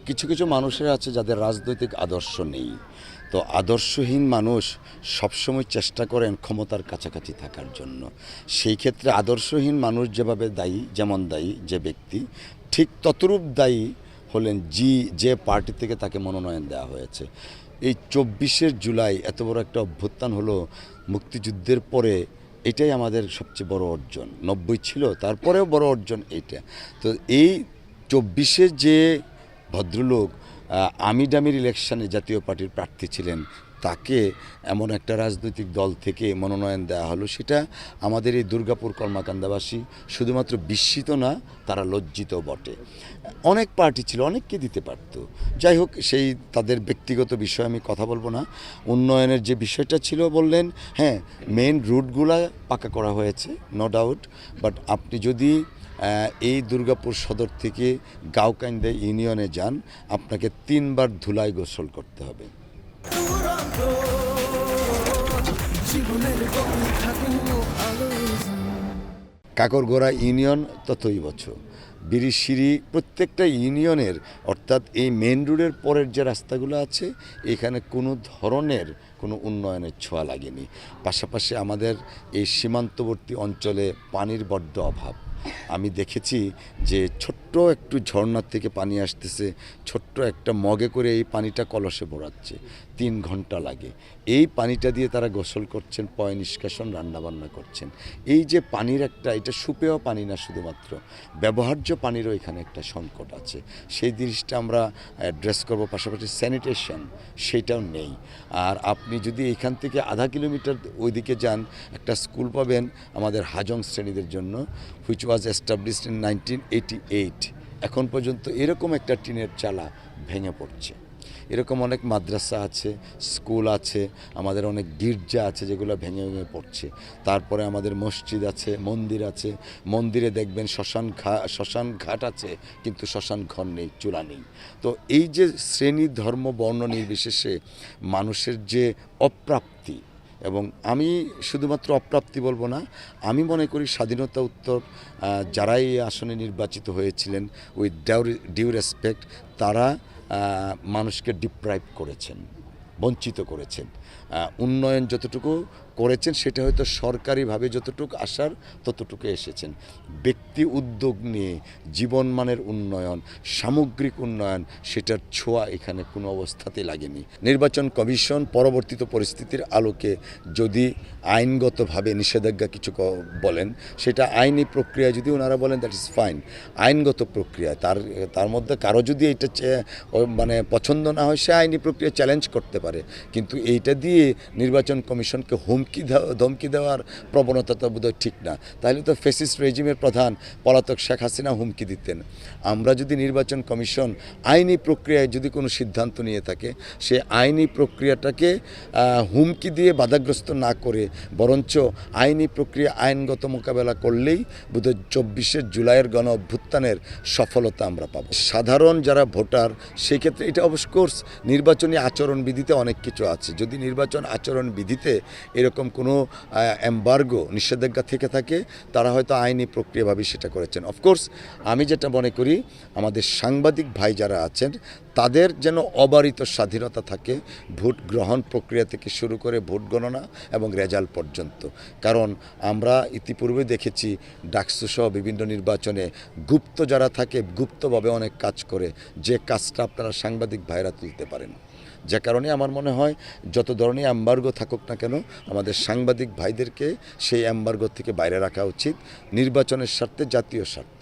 কিছু কিছু মানুষের আছে যাদের রাজনৈতিক আদর্শ নেই। তো আদর্শহীন মানুষ সবসময় চেষ্টা করেন ক্ষমতার কাছাকাছি থাকার জন্য। সেই ক্ষেত্রে আদর্শহীন মানুষ যেভাবে দায়ী, যেমন দায়ী যে ব্যক্তি, ঠিক ততরূপ দায়ী হলেন যে পার্টি থেকে তাকে মনোনয়ন দেওয়া হয়েছে। এই 24শে জুলাই এত বড় একটা অভ্যুত্থান হলো মুক্তিযুদ্ধের পরে, এটাই আমাদের সবচেয়ে বড় অর্জন। 90 ছিল, তারপরেও বড় অর্জন এইটা। তো এই 24শে যে ভদ্রলোক আমির ইলেকশনে জাতীয় পার্টির প্রার্থী ছিলেন, তাকে এমন একটা রাজনৈতিক দল থেকে মনোনয়ন দেওয়া হলো, সেটা আমাদের এই দুর্গাপুর কর্মাকান্দাবাসী শুধুমাত্র বিস্মিত না, তারা লজ্জিত বটে। অনেক পার্টি ছিল, অনেককে দিতে পারত। যাই হোক, সেই তাদের ব্যক্তিগত বিষয়ে আমি কথা বলবো না। উন্নয়নের যে বিষয়টা ছিল, বললেন হ্যাঁ মেইন রুটগুলা পাকা করা হয়েছে, নো ডাউট। বাট আপনি যদি এই দুর্গাপুর সদর থেকে গাঁওকান্দা ইউনিয়নে যান, আপনাকে 3বার ধুলায় গোসল করতে হবে। কাকরগোড়া ইউনিয়ন ততই বছর, বিরিশিরি, প্রত্যেকটা ইউনিয়নের, অর্থাৎ এই মেন রোডের পরের যে রাস্তাগুলো আছে, এখানে কোনো ধরনের কোনো উন্নয়নের ছোঁয়া লাগেনি। পাশাপাশি আমাদের এই সীমান্তবর্তী অঞ্চলে পানির বড্ড অভাব। আমি দেখেছি যে ছোট্ট একটু ঝর্ণার থেকে পানি আসতেছে, ছোট্ট একটা মগে করে এই পানিটা কলসে ভরাচ্ছে, 3 ঘন্টা লাগে। এই পানিটা দিয়ে তারা গোসল করছেন, পয় নিষ্কাশন, রান্নাবান্না করছেন। এই যে পানির একটা, এটা সুপেয় পানি না, শুধুমাত্র ব্যবহার্য পানিরও এখানে একটা সংকট আছে। সেই জিনিসটা আমরা অ্যাড্রেস করব। পাশাপাশি স্যানিটেশন সেটাও নেই। আর আপনি যদি এখান থেকে আধা কিলোমিটার ওইদিকে যান, একটা স্কুল পাবেন আমাদের হাজং শ্রেণীদের জন্য, হুইচ ওয়াজ এস্টাবলিশড ইন 1988। এখন পর্যন্ত এরকম একটা টিনের চালা ভেঙে পড়ছে। এরকম অনেক মাদ্রাসা আছে, স্কুল আছে, আমাদের অনেক গির্জা আছে যেগুলো ভেঙে ভেঙে পড়ছে। তারপরে আমাদের মসজিদ আছে, মন্দির আছে। মন্দিরে দেখবেন শ্মশান ঘাট আছে, কিন্তু শ্মশান ঘর নেই, চূড়া নেই। তো এই যে শ্রেণী, ধর্ম, বর্ণ নির্বিশেষে মানুষের যে অপ্রাপ্তি, এবং আমি শুধুমাত্র অপ্রাপ্তি বলবো না, আমি মনে করি স্বাধীনতা উত্তর যারাই এই আসনে নির্বাচিত হয়েছিলেন, উইথ ডিউ রেসপেক্ট, তারা মানুষকে ডিপ্রাইভ করেছেন, বঞ্চিত করেছেন। উন্নয়ন যতটুকু করেছেন সেটা হয়তো সরকারিভাবে যতটুকু আসার ততটুকু এসেছেন। ব্যক্তি উদ্যোগ নিয়ে জীবনমানের উন্নয়ন, সামগ্রিক উন্নয়ন, সেটার ছোঁয়া এখানে কোনো অবস্থাতেই লাগেনি। নির্বাচন কমিশন পরবর্তীত পরিস্থিতির আলোকে যদি আইনগতভাবে নিষেধাজ্ঞা কিছু বলেন, সেটা আইনি প্রক্রিয়া যদি ওনারা বলেন, দ্যাট ইজ ফাইন। আইনগত প্রক্রিয়া, তার মধ্যে কারো যদি এটা মানে পছন্দ না হয়, সে আইনি প্রক্রিয়া চ্যালেঞ্জ করতে পারে। কিন্তু এইটা দিয়ে নির্বাচন কমিশনকে ধমকি দেওয়ার প্রবণতা তো বোধহয় ঠিক না। তাহলে তো ফ্যাসিস্ট রেজিমের প্রধান পলাতক শেখ হাসিনা হুমকি দিতেন। আমরা যদি নির্বাচন কমিশন আইনি প্রক্রিয়ায় যদি কোনো সিদ্ধান্ত নিয়ে থাকে, সে আইনি প্রক্রিয়াটাকে হুমকি দিয়ে বাধাগ্রস্ত না করে, বরঞ্চ আইনি প্রক্রিয়া আইনগত মোকাবেলা করলেই বোধহয় 24শে জুলাইয়ের গণ অভ্যুত্থানের সফলতা আমরা পাবো। সাধারণ যারা ভোটার, সেক্ষেত্রে এটা অবশ্যই নির্বাচনী আচরণবিধিতে অনেক কিছু আছে। যদি নির্বাচন আচরণবিধিতে এরকম কোনো এমবার্গো, নিষেধাজ্ঞা থেকে থাকে, তারা হয়তো আইনি প্রক্রিয়াভাবে সেটা করেছেন। অফকোর্স আমি যেটা মনে করি, আমাদের সাংবাদিক ভাই যারা আছেন, তাদের যেন অবারিত স্বাধীনতা থাকে, ভোট গ্রহণ প্রক্রিয়া থেকে শুরু করে ভোট গণনা এবং রেজাল্ট পর্যন্ত। কারণ আমরা ইতিপূর্বে দেখেছি ডাকসু সহ বিভিন্ন নির্বাচনে গুপ্ত যারা থাকে, গুপ্তভাবে অনেক কাজ করে, যে কাজটা আপনারা সাংবাদিক ভাইরা তুলতে পারেন। যে কারণে আমার মনে হয় যত ধরনের এম্বার্গো থাকুক না কেন, আমাদের সাংবাদিক ভাইদেরকে সেই এম্বার্গো থেকে বাইরে রাখা উচিত, নির্বাচনের স্বার্থে, জাতীয় স্বার্থে।